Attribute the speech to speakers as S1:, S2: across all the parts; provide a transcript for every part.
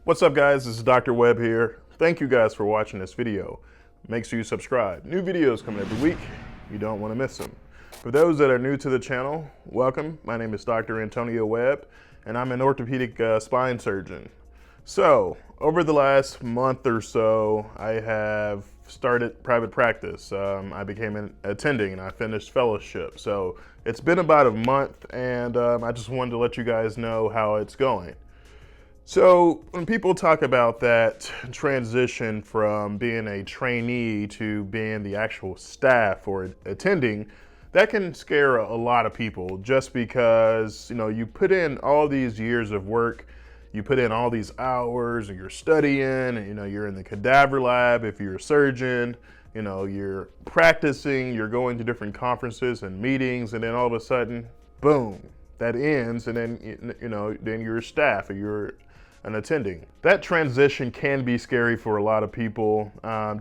S1: What's up guys, this is Dr. Webb here. Thank you guys for watching this video. Make sure you subscribe. New videos coming every week. You don't want to miss them. For those that are new to the channel, welcome. My name is Dr. Antonio Webb and I'm an orthopedic spine surgeon. So, over the last month or so, I have started private practice. I became an attending and I finished fellowship. So, it's been about a month and I just wanted to let you guys know how it's going. So when people talk about that transition from being a trainee to being the actual staff or attending, that can scare a lot of people just because, you put in all these years of work, you put in all these hours and you're studying, and, you're in the cadaver lab if you're a surgeon, you're practicing, you're going to different conferences and meetings, and then all of a sudden, boom, that ends, and then, then you're a staff or you're an attending. That transition can be scary for a lot of people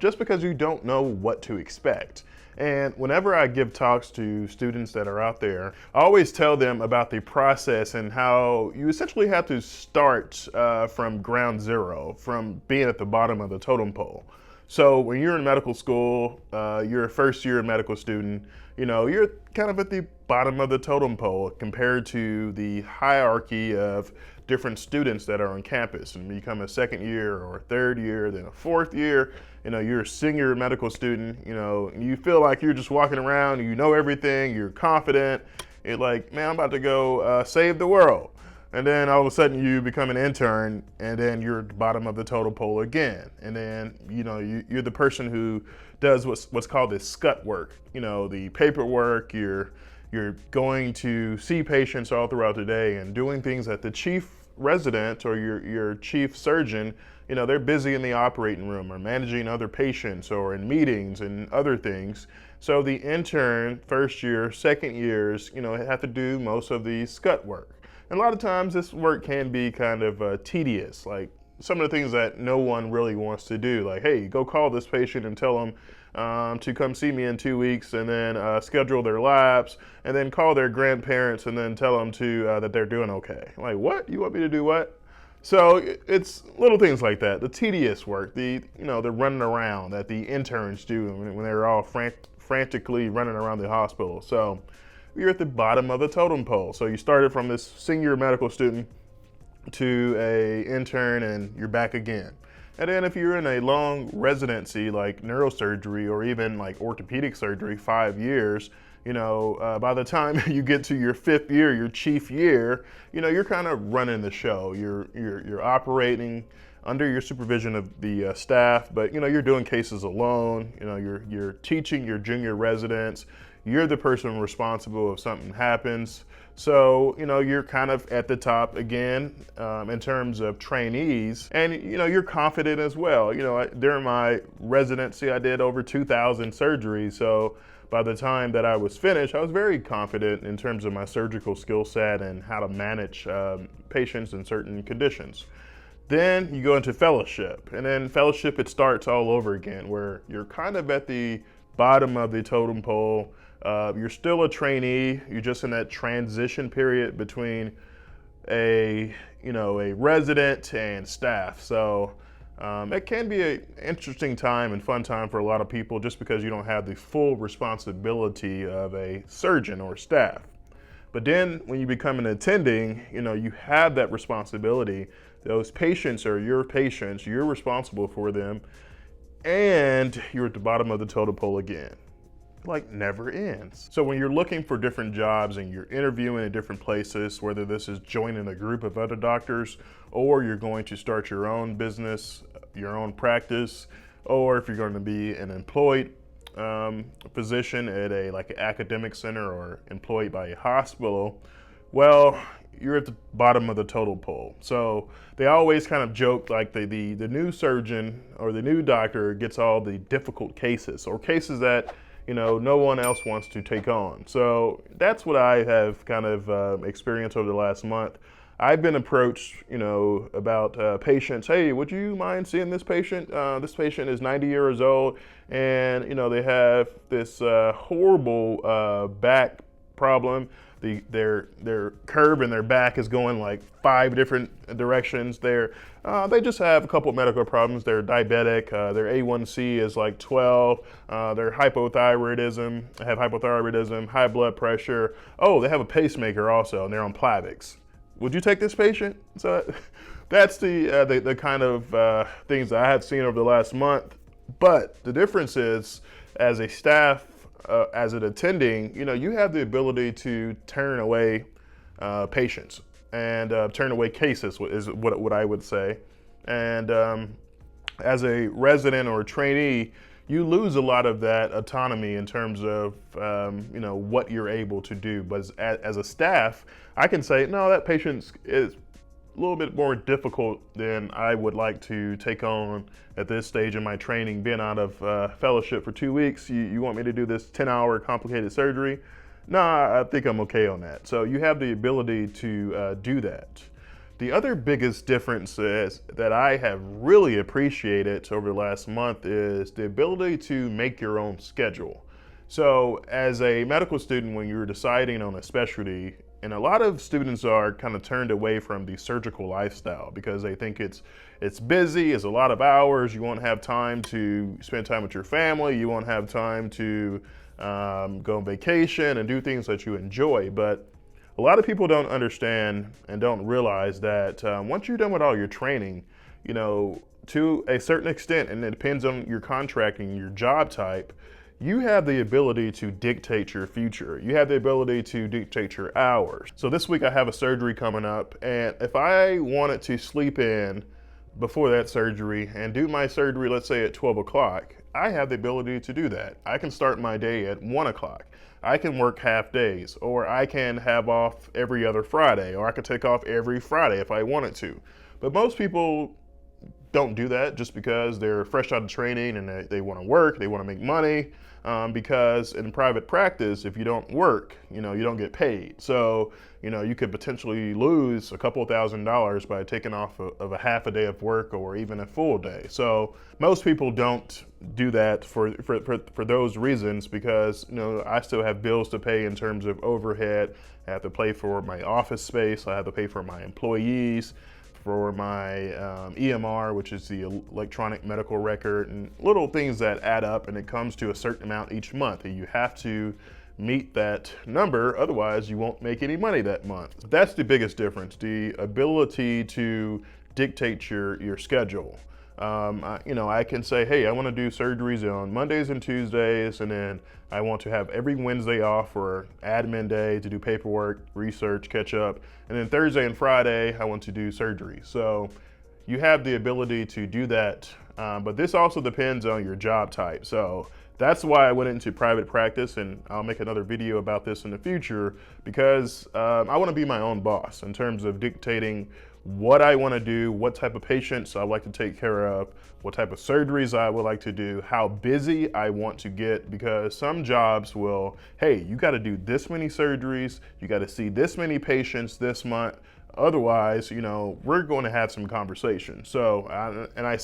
S1: just because you don't know what to expect. And whenever I give talks to students that are out there, I always tell them about the process and how you essentially have to start from ground zero, from being at the bottom of the totem pole. So when you're in medical school, you're a first year medical student, you're kind of at the bottom of the totem pole compared to the hierarchy of different students that are on campus, and become a second year or a third year, then a fourth year, you're a senior medical student, you feel like you're just walking around, you know everything, you're confident, you're like, man, I'm about to go save the world. And then all of a sudden you become an intern and then you're at the bottom of the totem pole again. And then, you're the person who does what's called the scut work, the paperwork, you're going to see patients all throughout the day and doing things that the chief resident or your chief surgeon, they're busy in the operating room or managing other patients or in meetings and other things. So the intern, first year, second years, have to do most of the scut work. And a lot of times this work can be kind of tedious, like some of the things that no one really wants to do, like, hey, go call this patient and tell them to come see me in 2 weeks, and then schedule their labs, and then call their grandparents and then tell them that they're doing okay. Like, what? You want me to do what? So it's little things like that, the tedious work, the running around that the interns do when they're all frantically running around the hospital. So you're at the bottom of the totem pole. So you started from this senior medical student to a intern and you're back again. And then if you're in a long residency like neurosurgery or even like orthopedic surgery, 5 years, by the time you get to your 5th year, your chief year, you're kind of running the show. You're operating under your supervision of the staff, but you're doing cases alone. You're teaching your junior residents. You're the person responsible if something happens. So, you're kind of at the top again in terms of trainees, and, you're confident as well. During my residency, I did over 2,000 surgeries. So by the time that I was finished, I was very confident in terms of my surgical skill set and how to manage patients in certain conditions. Then you go into fellowship, and then fellowship, it starts all over again, where you're kind of at the bottom of the totem pole. You're still a trainee. You're just in that transition period between a resident and staff. So it can be an interesting time and fun time for a lot of people just because you don't have the full responsibility of a surgeon or staff. But then when you become an attending, you have that responsibility. Those patients are your patients. You're responsible for them. And you're at the bottom of the totem pole again. Like never ends. So when you're looking for different jobs and you're interviewing at different places, whether this is joining a group of other doctors or you're going to start your own business, your own practice, or if you're going to be an employed physician at an academic center or employed by a hospital, well, you're at the bottom of the totem pole. So they always kind of joke like the new surgeon or the new doctor gets all the difficult cases or cases that no one else wants to take on. So that's what I have kind of experienced over the last month. I've been approached, about patients. Hey, would you mind seeing this patient? This patient is 90 years old, and they have this horrible back problem. their curve in their back is going like 5 different directions. They just have a couple of medical problems. They're diabetic. Their A1C is like 12. They're have hypothyroidism, high blood pressure. Oh, they have a pacemaker also, and they're on Plavix. Would you take this patient? So that's the kind of things that I had seen over the last month. But the difference is, as a staff, as an attending, you have the ability to turn away patients and turn away cases is what I would say. And as a resident or a trainee, you lose a lot of that autonomy in terms of what you're able to do. But as a staff, I can say, no, that patient is a little bit more difficult than I would like to take on at this stage in my training. Being out of fellowship for 2 weeks, you want me to do this 10-hour complicated surgery? No, I think I'm okay on that. So you have the ability to do that. The other biggest difference is, that I have really appreciated over the last month, is the ability to make your own schedule. So as a medical student, when you're deciding on a specialty, and a lot of students are kind of turned away from the surgical lifestyle because they think it's busy, it's a lot of hours, you won't have time to spend time with your family, you won't have time to go on vacation and do things that you enjoy. But a lot of people don't understand and don't realize that once you're done with all your training, to a certain extent, and it depends on your contracting, your job type, you have the ability to dictate your future. You have the ability to dictate your hours. So this week I have a surgery coming up, and if I wanted to sleep in before that surgery and do my surgery, let's say at 12 o'clock, I have the ability to do that. I can start my day at 1 o'clock. I can work half days, or I can have off every other Friday, or I could take off every Friday if I wanted to. But most people don't do that just because they're fresh out of training and they want to work, they want to make money. Because in private practice, if you don't work, you don't get paid. So, you could potentially lose a couple $1,000s by taking off of a half a day of work or even a full day. So most people don't do that for those reasons, because, I still have bills to pay in terms of overhead. I have to pay for my office space. I have to pay for my employees, for my EMR, which is the electronic medical record, and little things that add up, and it comes to a certain amount each month, and you have to meet that number, otherwise you won't make any money that month. That's the biggest difference, the ability to dictate your schedule. I can say, hey, I want to do surgeries on Mondays and Tuesdays, and then I want to have every Wednesday off for admin day to do paperwork, research, catch up, and then Thursday and Friday I want to do surgery. So you have the ability to do that, but this also depends on your job type. So that's why I went into private practice, and I'll make another video about this in the future, because I want to be my own boss in terms of dictating what I want to do, what type of patients I like to take care of, what type of surgeries I would like to do, how busy I want to get, because some jobs will, hey, you got to do this many surgeries, you got to see this many patients this month, otherwise, we're going to have some conversation. So, I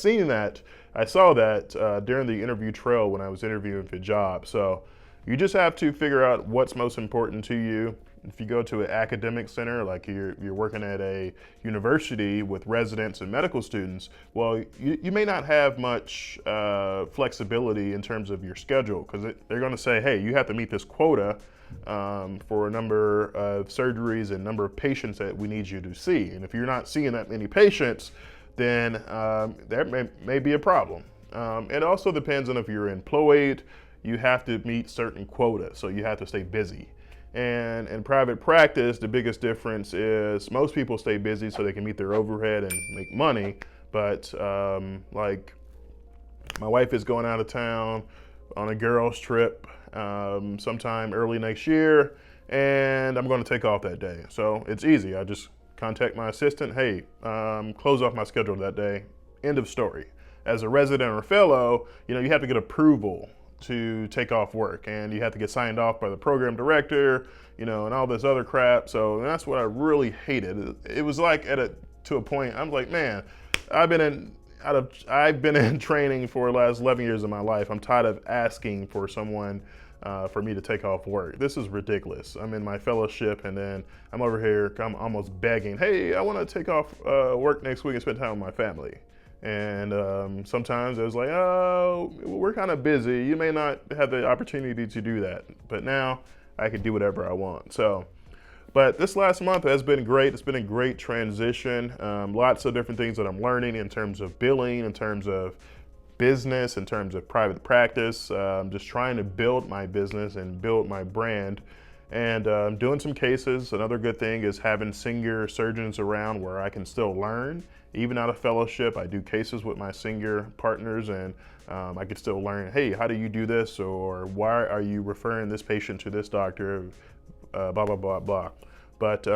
S1: saw that during the interview trail when I was interviewing for jobs. So you just have to figure out what's most important to you. If you go to an academic center, like you're working at a university with residents and medical students, well, you may not have much flexibility in terms of your schedule, because they're going to say, hey, you have to meet this quota for a number of surgeries and number of patients that we need you to see. And if you're not seeing that many patients, then that may be a problem. It also depends on if you're employed. You have to meet certain quotas, so you have to stay busy. And in private practice, the biggest difference is most people stay busy so they can meet their overhead and make money. But like my wife is going out of town on a girls' trip sometime early next year, and I'm going to take off that day. So it's easy. I just contact my assistant, hey, close off my schedule that day, end of story. As a resident or fellow, you have to get approval to take off work, and you have to get signed off by the program director, and all this other crap. So that's what I really hated. It was like to a point, I'm like, man, I've been in training for the last 11 years of my life. I'm tired of asking for someone for me to take off work. This is ridiculous. I'm in my fellowship and then I'm over here, I'm almost begging, hey, I want to take off work next week and spend time with my family. And sometimes it was like, oh, we're kind of busy. You may not have the opportunity to do that. But now I can do whatever I want. But this last month has been great. It's been a great transition. Lots of different things that I'm learning in terms of billing, in terms of business, in terms of private practice. Just trying to build my business and build my brand, and doing some cases. Another good thing is having senior surgeons around where I can still learn. Even out of fellowship, I do cases with my senior partners, and I can still learn, hey, how do you do this? Or why are you referring this patient to this doctor? Blah, blah, blah, blah. But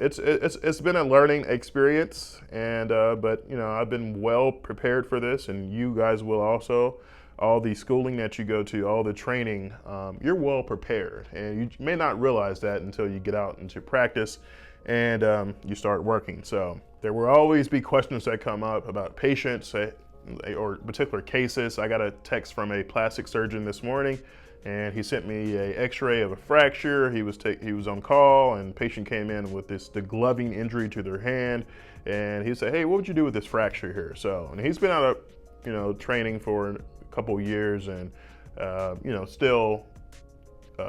S1: it's been a learning experience, and but you know, I've been well prepared for this, and you guys will also. All the schooling that you go to, all the training, you're well prepared, and you may not realize that until you get out into practice and you start working. So there will always be questions that come up about patients or particular cases. I got a text from a plastic surgeon this morning, and he sent me an X-ray of a fracture. He was on call, and the patient came in with this degloving injury to their hand, and he said, "Hey, what would you do with this fracture here?" So, and he's been out of, you know, training for a couple years, and you know, still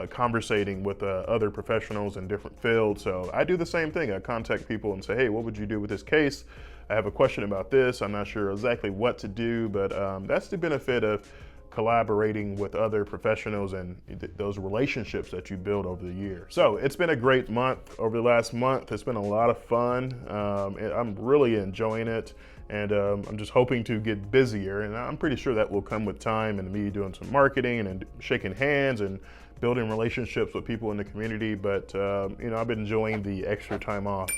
S1: conversating with other professionals in different fields. So I do the same thing. I contact people and say, "Hey, what would you do with this case? I have a question about this. I'm not sure exactly what to do," but that's the benefit of collaborating with other professionals and those relationships that you build over the year. So it's been a great month. Over the last month, it's been a lot of fun. I'm really enjoying it, and I'm just hoping to get busier, and I'm pretty sure that will come with time and me doing some marketing and shaking hands and building relationships with people in the community. But you know, I've been enjoying the extra time off,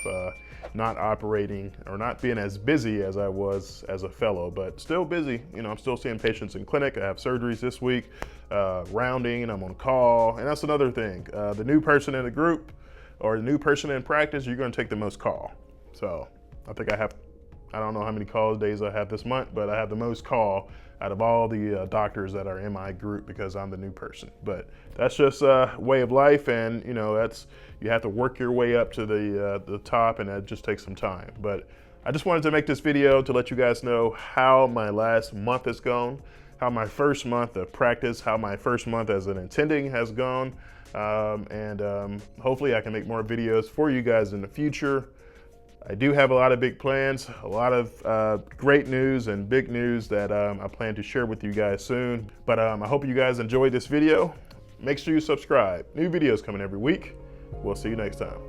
S1: not operating or not being as busy as I was as a fellow, but still busy. You know, I'm still seeing patients in clinic. I have surgeries this week, rounding, and I'm on call. And that's another thing. The new person in the group or the new person in practice, you're going to take the most call. So I think I don't know how many call days I have this month, but I have the most call out of all the doctors that are in my group because I'm the new person. But that's just a way of life, and you know, you have to work your way up to the top, and that just takes some time. But I just wanted to make this video to let you guys know how my last month has gone, how my first month of practice, how my first month as an attending has gone, and hopefully I can make more videos for you guys in the future. I do have a lot of big plans, a lot of great news and big news that I plan to share with you guys soon. But I hope you guys enjoyed this video. Make sure you subscribe. New videos coming every week. We'll see you next time.